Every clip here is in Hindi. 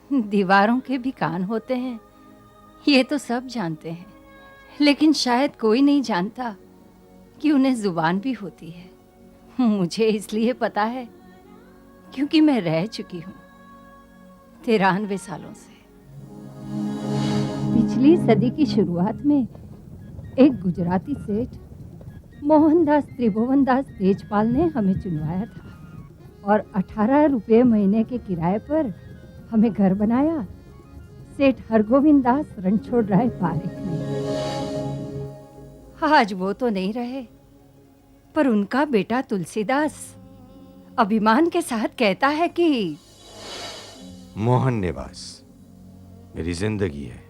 दीवारों के भी कान होते हैं, ये तो सब जानते हैं, लेकिन शायद कोई नहीं जानता कि उन्हें जुबान भी होती है। मुझे इसलिए पता है क्योंकि मैं रह चुकी हूँ 93 सालों से। पिछली सदी की शुरुआत में एक गुजराती सेठ मोहनदास त्रिभुवनदास तेजपाल ने हमें चुनवाया था और 18 रुपये महीने के किराए पर हमें घर बनाया सेठ हरगोविंद दास रणछोड़ राय पारेख ने। आज वो तो नहीं रहे, पर उनका बेटा तुलसीदास अभिमान के साथ कहता है कि मोहन निवास मेरी जिंदगी है।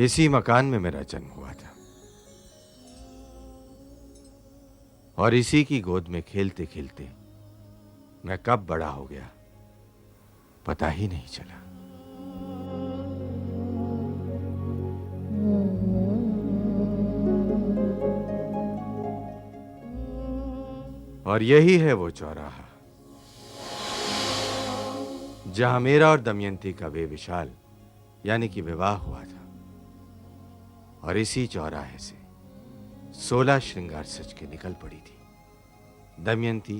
इसी मकान में मेरा जन्म हुआ था और इसी की गोद में खेलते खेलते मैं कब बड़ा हो गया पता ही नहीं चला। और यही है वो चौराहा जहां मेरा और दमयंती का वे विशाल यानी कि विवाह हुआ था। और इसी चौराहे से 16 श्रृंगार सज के निकल पड़ी थी दमयंती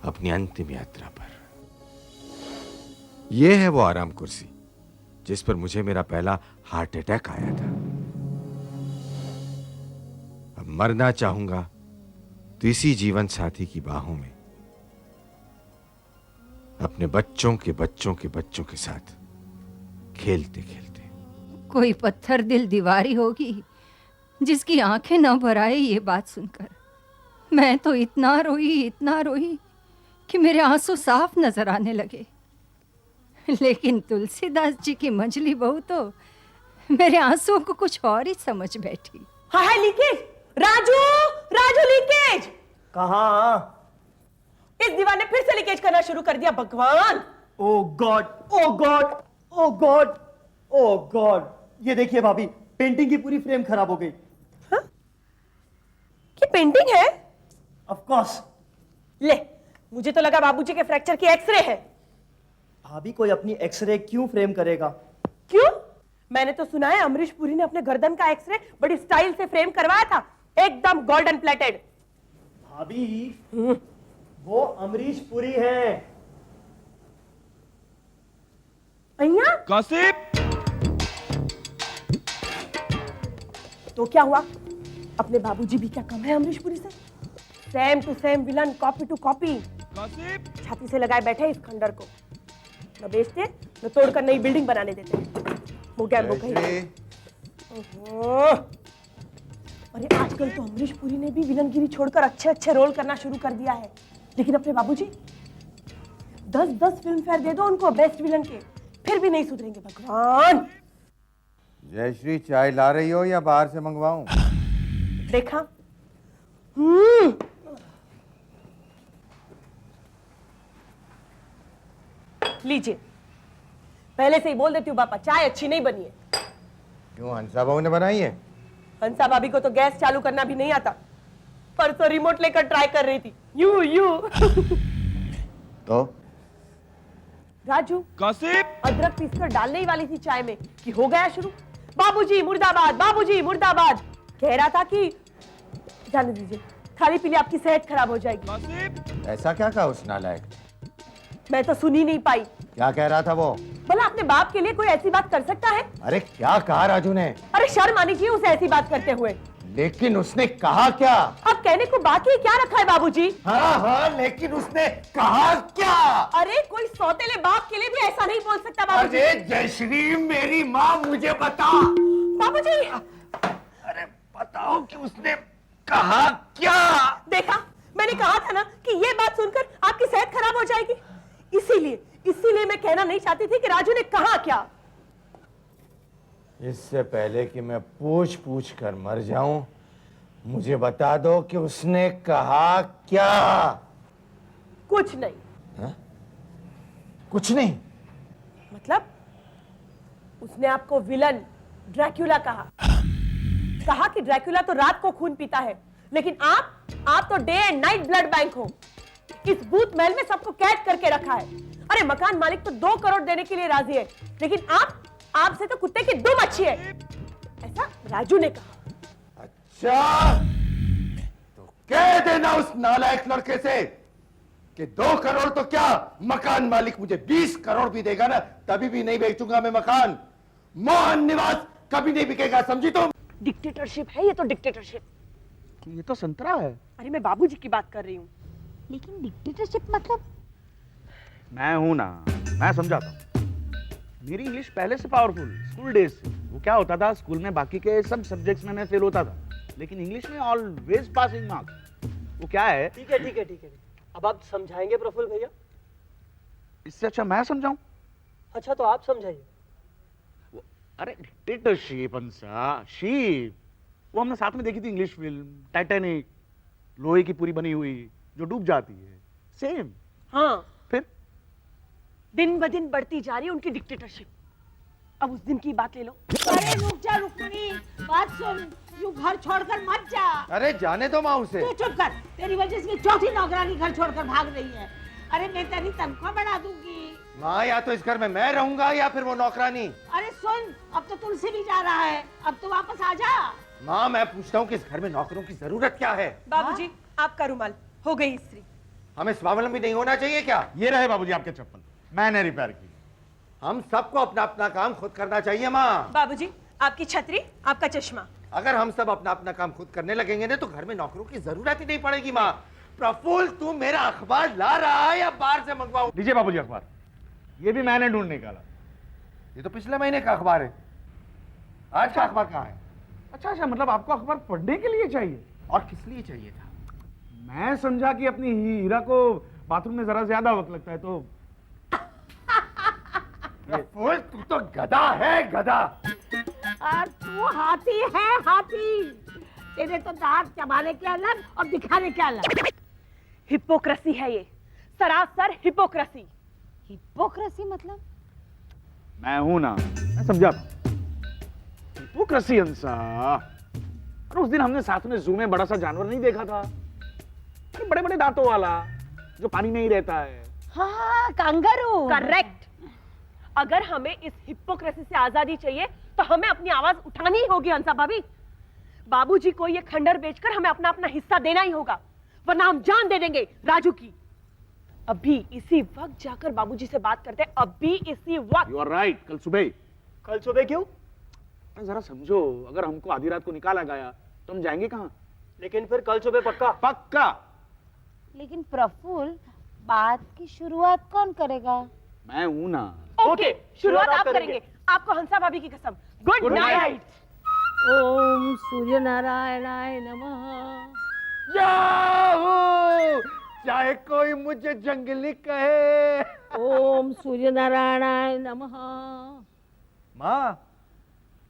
अपनी अंतिम यात्रा पर। यह है वो आराम कुर्सी जिस पर मुझे मेरा पहला हार्ट अटैक आया था। अब मरना चाहूंगा तो इसी जीवन साथी की बाहों में अपने बच्चों के बच्चों के बच्चों के साथ खेलते खेलते। कोई पत्थर दिल दीवारी होगी जिसकी आंखें न भर आए ये बात सुनकर। मैं तो इतना रोई कि मेरे आंसू साफ नजर आने लगे। लेकिन तुलसीदास जी की मंजली बहू तो मेरे आंसुओं को कुछ और ही समझ बैठी। हाय लीकेज! राजू लीकेज! कहाँ? इस दीवार ने फिर से लीकेज करना शुरू कर दिया। भगवान! ओ गॉड, ओ गॉड, ओ गॉड, ओ गॉड! ये देखिए भाभी, पेंटिंग की पूरी फ्रेम खराब हो गई। हाँ? ये पेंटिंग है? Of course. ले, मुझे तो लगा बाबूजी के फ्रैक्चर की एक्सरे है। भाभी कोई अपनी एक्सरे क्यों फ्रेम करेगा? क्यों? मैंने तो सुना है अमरीश पुरी ने अपने गर्दन का एक्सरे बड़ी स्टाइल से फ्रेम करवाया था, एकदम गोल्डन प्लेटेड। भाभी, वो अमरीश पुरी है। अय्या? कासिम! तो क्या हुआ? अपने बाबूजी भी क्या कम है अमरीश पुरी से? Same to same villain, copy to copy. Qasim! छाती से लगाए बैठे इस खंडर को। न बेचते न तोड़कर नई बिल्डिंग बनाने देते। वो गैम्बो कहीं। अरे आजकल तो अमरीश पुरी ने भी विलनगिरी छोड़कर अच्छे अच्छे रोल करना शुरू कर दिया है। लेकिन अपने बाबूजी 10-10 फिल्म फेयर दे दो उनको बेस्ट विलन के, फिर भी नहीं सुधरेंगे। भगवान! जयश्री, चाय ला रही हो या बाहर से मंगवाऊं? देखा? लीजिए। पहले से ही बोल देती हूँ पापा, चाय अच्छी नहीं बनी है। क्यों, हंसा बहू ने बनाई है? हंसा भाभी को तो गैस चालू करना भी नहीं आता। परसों रिमोट लेकर ट्राई कर रही थी, यू तो राजू, कासिम! अदरक पीसकर डालने ही वाली थी चाय में कि हो गया शुरू। बाबूजी मुर्दाबाद, बाबूजी मुर्दाबाद। कह रहा था कि जाने दीजिए, थाली पीली आपकी सेहत खराब हो जाएगी। कासिम! ऐसा क्या कहा उस नालायक? मैं तो सुन ही नहीं पाई। क्या कह रहा था वो? भला अपने बाप के लिए कोई ऐसी बात कर सकता है? अरे क्या कहा राजू ने? अरे शर्म आनी चाहिए उसे ऐसी बात करते हुए। लेकिन उसने कहा क्या? अब कहने को बाकी क्या रखा है बाबूजी? हाँ, लेकिन उसने कहा क्या? अरे कोई सौतेले बाप के लिए भी ऐसा नहीं बोल सकता बाबूजी। अरे जयश्री, मेरी माँ, मुझे बता। बाबूजी! अरे बताओ कि उसने कहा क्या? देखा, मैंने कहा था ना कि ये बात सुनकर आपकी सेहत खराब हो जाएगी। इसीलिए मैं कहना नहीं चाहती थी कि राजू ने कहा क्या। इससे पहले कि मैं पूछ पूछ कर मर जाऊं, मुझे बता दो कि उसने कहा क्या? कुछ नहीं। हा? कुछ नहीं? मतलब उसने आपको विलन ड्रैक्युला कहा कि ड्रैक्युला तो रात को खून पीता है, लेकिन आप तो day and night blood bank हो। इस भूत महल में सबको कैद करके रखा है। अरे मकान मालिक तो 2 करोड़ देने के लिए राजी है, लेकिन आपसे तो कुत्ते की दुम अच्छी है, ऐसा राजू ने कहा। अच्छा, तो कह देना उस नालायक लड़के से कि 2 करोड़ तो क्या, मकान मालिक मुझे 20 करोड़ भी देगा ना, तभी भी नहीं बेचूंगा मैं मकान। मोहन निवास कभी नहीं बिकेगा, समझी तुम? डिक्टेटरशिप है ये तो, डिक्टेटरशिप। ये तो संतरा है। अरे मैं बाबूजी की बात कर रही हूँ। लेकिन डिक्टेटरशिप मतलब? मैं हूं ना, मैं समझाता हूँ। मेरी इंग्लिश पहले से पावरफुल, स्कूल डेज से। वो क्या होता था, स्कूल में बाकी के सब सब्जेक्ट्स में मैं फेल होता था, लेकिन इंग्लिश में ऑलवेज पासिंग मार्क्स। वो क्या है, ठीक है ठीक है ठीक है, अब आप समझाएंगे प्रफुल्ल भैया? इससे अच्छा मैं समझाऊं? अच्छा तो आप समझाइए। अरे डिक्टेटरशिप शीप, वो हमने साथ में देखी थी इंग्लिश फिल्म टाइटैनिक, लोहे की पूरी बनी हुई जो डूब जाती है, सेम। हाँ, फिर दिन ब दिन बढ़ती जा रही है उनकी डिक्टेटरशिप। अब उस दिन की बात ले लो। अरे रुक जा रुक्मिणी, बात सुन, यूं घर छोड़कर मत जा। अरे जाने दो माँ उसे। तू चुप कर, तेरी वजह से चौथी नौकरानी घर छोड़कर भाग रही है। अरे मैं तेरी तनख्वाह बढ़ा दूंगी। माँ, या तो इस घर में मैं रहूंगा या फिर वो नौकरानी। अरे सुन, अब तो तुलसी भी जा रहा है, अब तो वापस आ जा। माँ, मैं पूछता हूँ कि इस घर में नौकरों की जरूरत क्या है? बाबूजी, आपका रुमाल हो गई इस्त्री। हमें स्वावलंबी नहीं होना चाहिए क्या? ये रहे बाबूजी आपके चप्पल, मैंने रिपेयर की। हम सबको अपना अपना काम खुद करना चाहिए माँ। बाबूजी, आपकी छतरी, आपका चश्मा। अगर हम सब अपना अपना काम खुद करने लगेंगे ना, तो घर में नौकरों की जरूरत ही नहीं पड़ेगी माँ। प्रफुल्ल, तू मेरा अखबार ला रहा है या बाहर से मंगवाऊं? लीजिए बाबूजी अखबार, ये भी मैंने ढूंढ निकाला। ये तो पिछले महीने का अखबार है, आज का अखबार कहाँ है? अच्छा, मतलब आपको अखबार पढ़ने के लिए चाहिए? और किस लिए चाहिए था? मैं समझा कि अपनी हीरा को बाथरूम में जरा ज्यादा वक्त लगता है तो। प्रफुल्ल, तू तो गधा है, गधा। और तू हाथी है, हाथी। तेरे तो दांत चबाने के अलग और दिखाने के अलग। हिपोक्रेसी है ये, सरासर हिपोक्रेसी। हिपोक्रेसी मतलब? मैं हूं ना, मैं समझाता हूं। हिपोक्रेसी हंसा। और उस दिन हमने साथ में जू में बड़ा सा जानवर नहीं देखा था, बड़े बड़े दांतों वाला जो पानी में ही रहता है। हाँ, कांगारू। करेक्ट। अगर हमें इस हिपोक्रेसी से आजादी चाहिए तो हमें अपनी आवाज उठानी ही होगी हंसा भाभी। बाबूजी को ये खंडर बेचकर हमें अपना अपना हिस्सा देना ही होगा, वरना हम जान दे देंगे राजू की। अभी इसी वक्त जाकर बाबूजी से बात करते हैं, अभी इसी वक्त। यू आर राइट, कल सुबह। कल सुबह क्यों? जरा समझो, अगर हमको आधी रात को निकाला गया तो हम जाएंगे कहाँ? लेकिन फिर कल सुबह पक्का? पक्का। लेकिन प्रफुल्ल, बात की शुरुआत कौन करेगा? मैं हूं ना। ओके, शुरुआत आप करेंगे। आपको हंसा भाभी की कसम। Good Good night. नाइट। ओम सूर्य नारायणाय नमः। याहू! चाहे कोई मुझे जंगली कहे। ओम सूर्य नारायणाय नमः। माँ,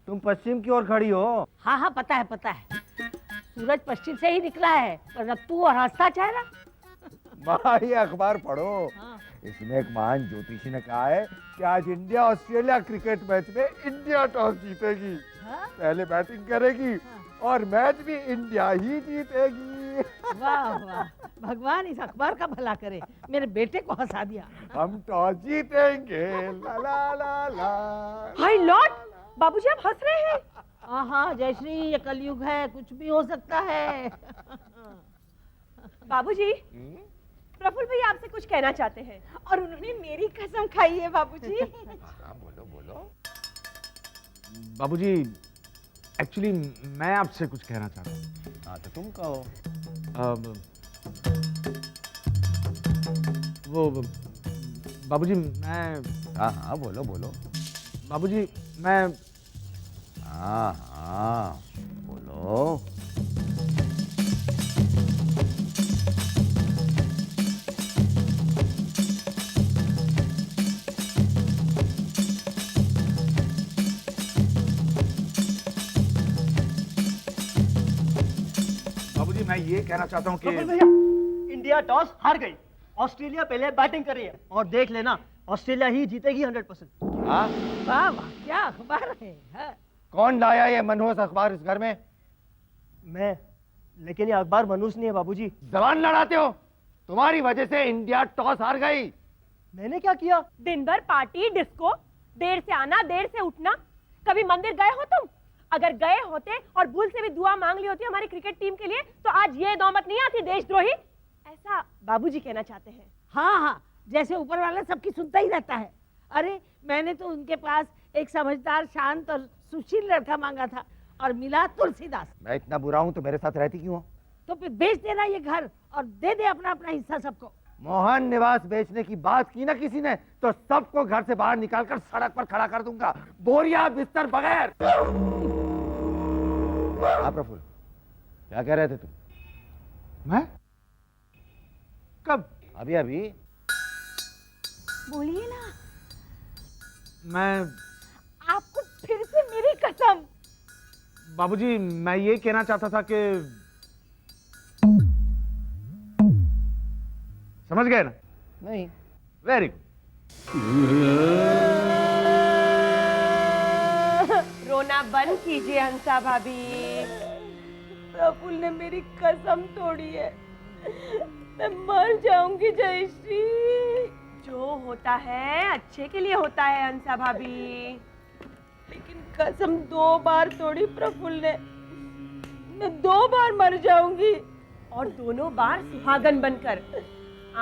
तुम पश्चिम की ओर खड़ी हो। हाँ हाँ, पता है पता है, सूरज पश्चिम से ही निकला है, पर तू और हंसता चेहरा। माँ, ये अखबार पढ़ो। हाँ। इसमें एक महान ज्योतिषी ने कहा है कि आज इंडिया ऑस्ट्रेलिया क्रिकेट मैच में इंडिया टॉस जीतेगी, हाँ? पहले बैटिंग करेगी और मैच भी इंडिया ही जीतेगी। वाह वाह, भगवान इस अखबार का भला करे, मेरे बेटे को हंसा दिया। हम टॉस जीतेंगे, ला ला ला ला। हाय लॉर्ड, बाबूजी आप हंस रहे हैं। हाँ हाँ जयश्री, ये कलयुग है, कुछ भी हो सकता है। बाबूजी, प्रफुल्ल भैया आपसे कुछ कहना चाहते हैं और उन्होंने मेरी कसम खाई है बाबूजी। हाँ, बोलो बोलो। बाबूजी, एक्चुअली मैं आपसे कुछ कहना चाहता हूँ। हाँ, तो तुम कहो। वो बाबूजी, मैं हाँ हाँ, बोलो बोलो। बाबूजी मैं हाँ हाँ, बोलो। बाबूजी मैं ये कहना चाहता हूँ प्रफुल्ल कि भैया, इंडिया टॉस हार गई, ऑस्ट्रेलिया पहले बैटिंग कर रही है और देख लेना ऑस्ट्रेलिया ही जीतेगी 100%। हाँ, वाह वाह, क्या अखबार है, हाँ? कौन लाया ये मनहूस अखबार इस घर में? मैं, लेकिन ये अखबार मनूस नहीं है बाबूजी। जबान लड़ाते हो? तुम्हारी वजह से इंडिया टॉस हार गई। मैंने क्या किया? दिन भर पार्टी डिस्को, देर से आना देर से उठना। कभी मंदिर गए हो तुम? अगर गए होते और भूल से भी दुआ मांग ली होती हमारी क्रिकेट टीम के लिए तो आज ये नौबत नहीं आती देशद्रोही। ऐसा बाबूजी कहना चाहते हैं। हाँ हाँ, जैसे ऊपर वाला सबकी सुनता ही रहता है। अरे मैंने तो उनके पास एक समझदार, शांत और सुशील लड़का मांगा था और मिला तुलसीदास। मैं इतना बुरा हूँ तो मेरे साथ रहती क्यों हो? तो फिर बेच देना ये घर और दे दे अपना अपना हिस्सा सबको। मोहन निवास बेचने की बात की ना किसी ने तो सबको घर से बाहर निकालकर सड़क पर खड़ा कर दूंगा, बोरिया बिस्तर बगैर। हाँ प्रफुल्ल, क्या कह रहे थे तुम? मैं? कब? अभी अभी। बोलिए ना। मैं आपको फिर से मेरी कसम। बाबूजी, मैं ये कहना चाहता था कि समझ गए ना? नहीं। Very good. रोना बंद कीजिए हंसा भाभी। प्रफुल्ल ने मेरी कसम तोड़ी है। मैं मर जाऊंगी जयश्री। जो होता है अच्छे के लिए होता है हंसा भाभी, लेकिन कसम 2 बार तोड़ी प्रफुल्ल ने। मैं 2 बार मर जाऊंगी और दोनों बार सुहागन बनकर।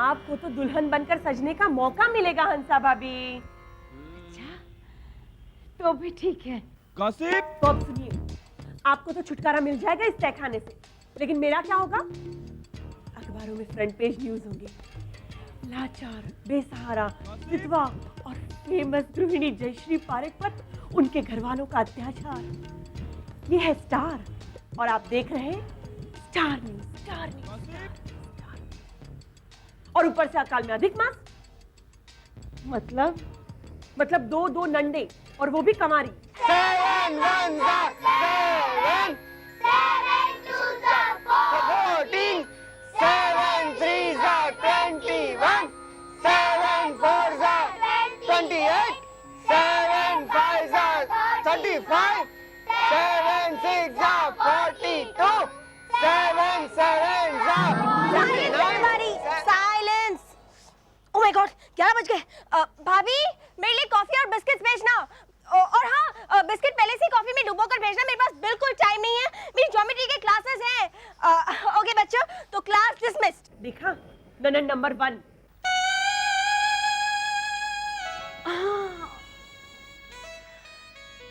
आपको तो दुल्हन बनकर सजने का मौका मिलेगा हंसा भाभी। अच्छा, तो भी ठीक है। गॉसिप? तो अब सुनिए, आपको तो छुटकारा मिल जाएगा इस तहखाने से, लेकिन मेरा क्या होगा? अखबारों में फ्रंट पेज न्यूज होंगे। लाचार, बेसहारा, विधवा और फेमस गृहिणी जयश्री पारेख पर उनके घर वालों का अत्याचार। ये है स्टार और आप देख रहे हैं star news, star news, star. और ऊपर से अकाल में अधिक मास। मतलब 2 नंडे और वो भी Kumari. 7 1 7 7 2 14 7 3 21 7 4 28 7 5 35 7 6 42 7 7 silence! Oh my God, 11 बज गए। भाभी, मेरे लिए कॉफी और बिस्किट्स भेजना। और हाँ, बिस्किट पहले से कॉफी में डुबो कर भेजना। मेरे पास बिल्कुल टाइम नहीं है, मेरी ज्योमेट्री के क्लासेस हैं। ओके बच्चों, तो क्लास डिसमिस्ड। देखा, ननन नंबर 1।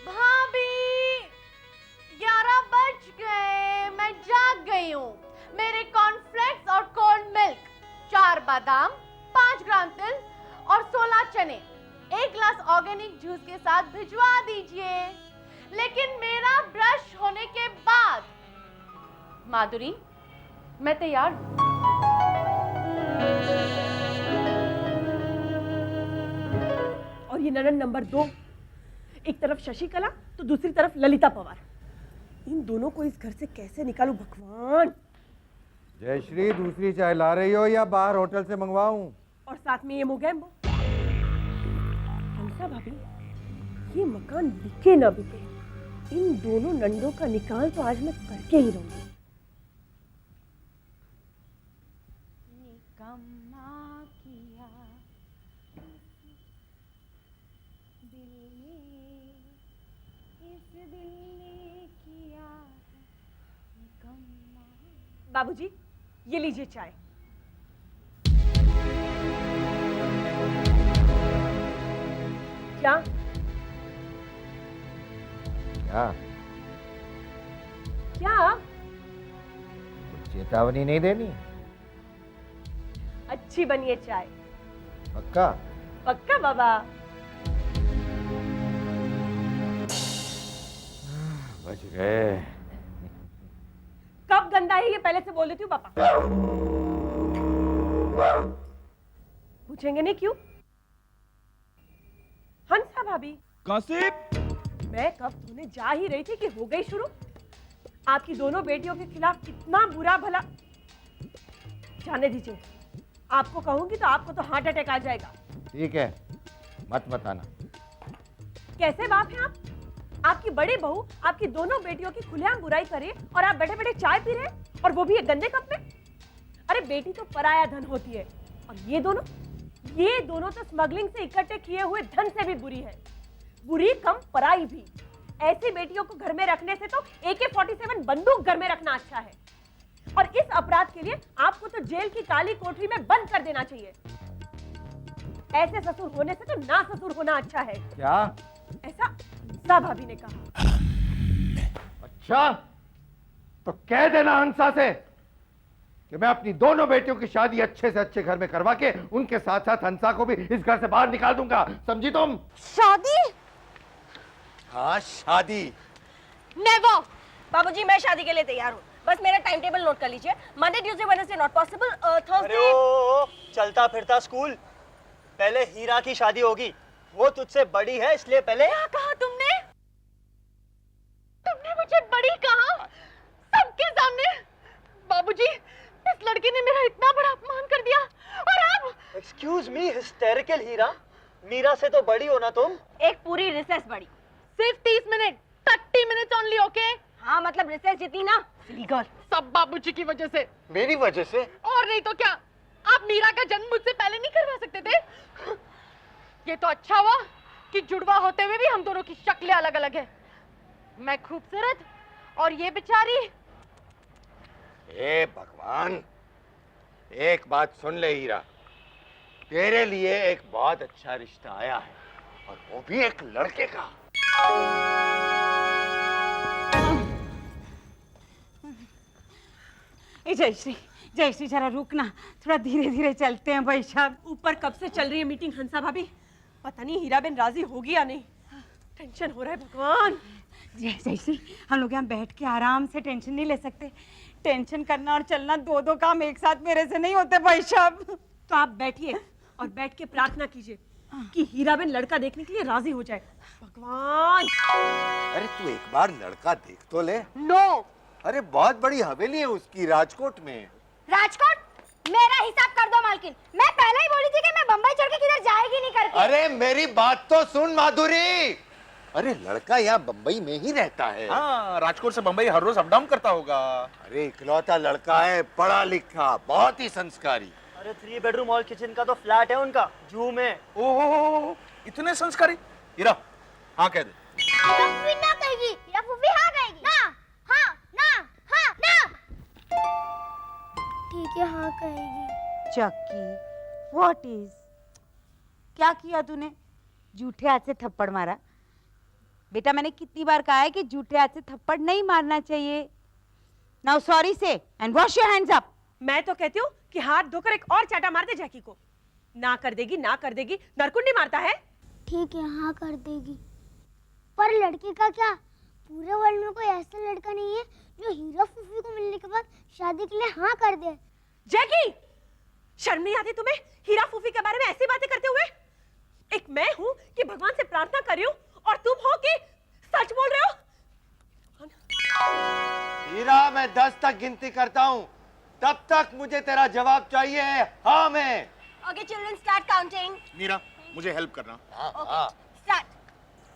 भाभी, 11 बज गए, मैं जाग गई हूँ। मेरे कॉर्नफ्लेक्स और कोल्ड मिल्क, 4 बादाम, 5 ग्राम तिल और 16 चने 1 गिलास ऑर्गेनिक जूस के साथ भिजवा दीजिए, लेकिन मेरा ब्रश होने के बाद। माधुरी, मैं तैयार हूँ। और ये ननन नंबर 2, एक तरफ शशिकला तो दूसरी तरफ ललिता पवार। इन दोनों को इस घर से कैसे निकालूं भगवान। जयश्री, दूसरी चाय ला रही हो या बाहर होटल से मंगवाऊं? और साथ में ये मोगैम्बो। हंसा भाभी, ये मकान बिके ना बिके, इन दोनों नंदों का निकाल तो आज मैं करके ही रहूंगी। निकम्मा किया दिल ने, इस दिल ने किया है निकम्मा। बाबूजी, ये लीजिए चाय। क्या? क्या? क्या? कुछ चेतावनी नहीं देनी? अच्छी बनी है चाय। पक्का? पक्का बाबा। बच गए। कब गंदा है ये पहले से बोल देती हूँ पापा। पूछेंगे नहीं क्यों? हंसा भाभी, गॉसिप? मैं कब धोने जा ही रही थी कि हो गई शुरू। आपकी दोनों बेटियों के खिलाफ कितना बुरा भला। जाने दीजिए, आपको कहूंगी तो आपको तो हार्ट अटैक आ जाएगा। ठीक है, मत बताना। कैसे बाप हैं आप? आपकी बड़ी बहू आपकी दोनों बेटियों की खुलेआम बुराई करे और आप बैठे बैठे चाय पी रहे हैं, और वो भी एक गंदे कप में। अरे बेटी तो पराया धन होती है, और ये दोनों ये दोनों तो स्मगलिंग से इकट्ठे किए हुए धन से भी बुरी है, बुरी कम पराई भी। ऐसी बेटियों को घर में रखने से तो AK-47 बंदूक घर में रखना अच्छा है। और इस अपराध के लिए आपको तो जेल की काली कोठरी में बंद कर देना चाहिए। ऐसे ससुर होने से तो ना ससुर होना अच्छा है। क्या? ऐसा हंसा भाभी ने कहा। अच्छा, तो कह देना हंसा से कि मैं अपनी दोनों बेटियों की शादी अच्छे से अच्छे घर में करवा के उनके साथ साथ हंसा को भी इस घर से बाहर निकाल दूंगा, समझी तुम? शादी? हाँ, शादी। नेवर। बाबूजी, मैं शादी के लिए तैयार हूँ, बस मेरा टाइम टेबल नोट कर लीजिए। Monday, Tuesday, Wednesday not possible, Thursday. चलता फिरता स्कूल, पहले हीरा की शादी होगी, वो तुझसे बड़ी है इसलिए पहले। क्या कहा तुमने? तुमने मुझे बड़ी कहा सबके सामने? बाबूजी, इस लड़के ने मेरा इतना बड़ा अपमान कर दिया और अब। एक्सक्यूज मी, हिस्टेरिकल हीरा, मीरा से तो बड़ी हो ना तुम। एक पूरी रिसेस बड़ी। सिर्फ 30 मिनट, 30 मिनट ओनली, ओके? हाँ, मतलब रिसेस जितनी ना। Silly girl. सब बाबूजी की वजह से। मेरी वजह से? और नहीं तो क्या, आप मीरा का जन्म मुझसे पहले नहीं करवा सकते थे? ये तो अच्छा हुआ कि जुड़वा होते हुए भी हम दोनों की शक्लें अलग अलग है। मैं खूबसूरत और ये बेचारी। हे भगवान, एक बात सुन ले हीरा, तेरे लिए एक बहुत अच्छा रिश्ता आया है, और वो भी एक लड़के का। जयश्री, जयश्री जरा रुकना, थोड़ा धीरे धीरे चलते हैं भाई साहब। ऊपर कब से चल रही है मीटिंग हंसा भाभी, पता नहीं हीरा बेन राजी होगी या नहीं। टेंशन हो रहा है भगवान। जयश्री, हम लोग यहाँ बैठ के आराम से टेंशन नहीं ले सकते। टेंशन करना और चलना दो दो काम एक साथ मेरे से नहीं होते भाई साहब। तो आप बैठिए और बैठ के प्रार्थना कीजिए कि हीरा बेन लड़का देखने के लिए राजी हो जाए। भगवान। अरे तू एक बार लड़का देख तो ले। नो। अरे बहुत बड़ी हवेली है उसकी राजकोट में। राजकोट? मेरा हिसाब कर दो मालकिन, मैं पहले ही बोली थी कि मैं बंबई छोड़ के किधर जाएगी नहीं करके। अरे मेरी बात तो सुन माधुरी, अरे लड़का यहाँ बंबई में ही रहता है। हाँ, राजकोट से बंबई हर रोज अप डाउन करता होगा। अरे इकलौता लड़का है, पढ़ा लिखा, बहुत ही संस्कारी। अरे 3 बेडरूम और किचन का तो फ्लैट है उनका जू में। ओहो, इतने संस्कारी। हीरा, हाँ कह दे। फूफी ना कहेगी या फूफी हाँ कहेगी? ना, हाँ, ना, हाँ, ना। ठीक है, हाँ कहेगी। चक्की, व्हाट इज? क्या किया तूने? झूठे हाथ से थप्पड़ मारा? बेटा, मैंने कितनी बार कहा है कि झूठे हाथ से थप्पड़ नहीं मारना चाहिए। नाउ सॉरी से and wash your hands up. मैं तो कहती हूँ कि हाथ धोकर एक और चाटा मार दे जैकी को। ना कर देगी, ना कर देगी, नरकुंडी मारता है। ठीक है, हाँ कर देगी। पर लड़के का क्या? पूरे वर्ल्ड में कोई ऐसा लड़का नहीं है जो हीरा फूफी को मिलने के बाद शादी के लिए हाँ कर दे। जैकी, शर्म नहीं आती तुम्हें हीरा फूफी के बारे में ऐसी बातें करते हुए? एक मैं हूँ कि भगवान से प्रार्थना कर रही हूँ और तुम हो कि सच बोल रहे हो? हीरा, मैं 10 तक गिनती करता हूँ, तब तक मुझे तेरा जवाब चाहिए। हाँ मैं। Okay children, start counting. Meera, मुझे हेल्प करना। स्टार्ट।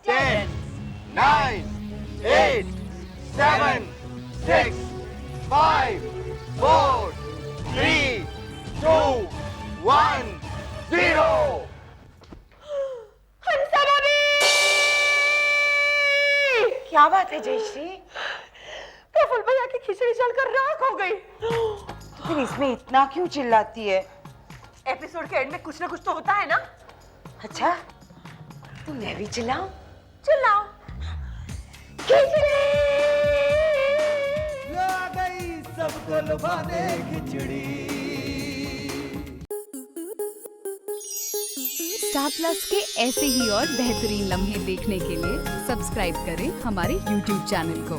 10, 9, 8, 7, 6, 5, 4, 3, 2, 1, 0। हंसा भाभी! क्या बात है जयश्री? प्रफुल्ल भैया की खिचड़ी जलकर राख हो गई। फिर इसमें इतना क्यों चिल्लाती है? एपिसोड के एंड में कुछ ना कुछ तो होता है ना। अच्छा, तो मैं भी चिल्लाऊं? चिल्लाओ। खिचड़ी! आ गई सबको लुभाने खिचड़ी। स्टार प्लस के ऐसे ही और बेहतरीन लम्हे देखने के लिए सब्सक्राइब करें हमारे YouTube चैनल को।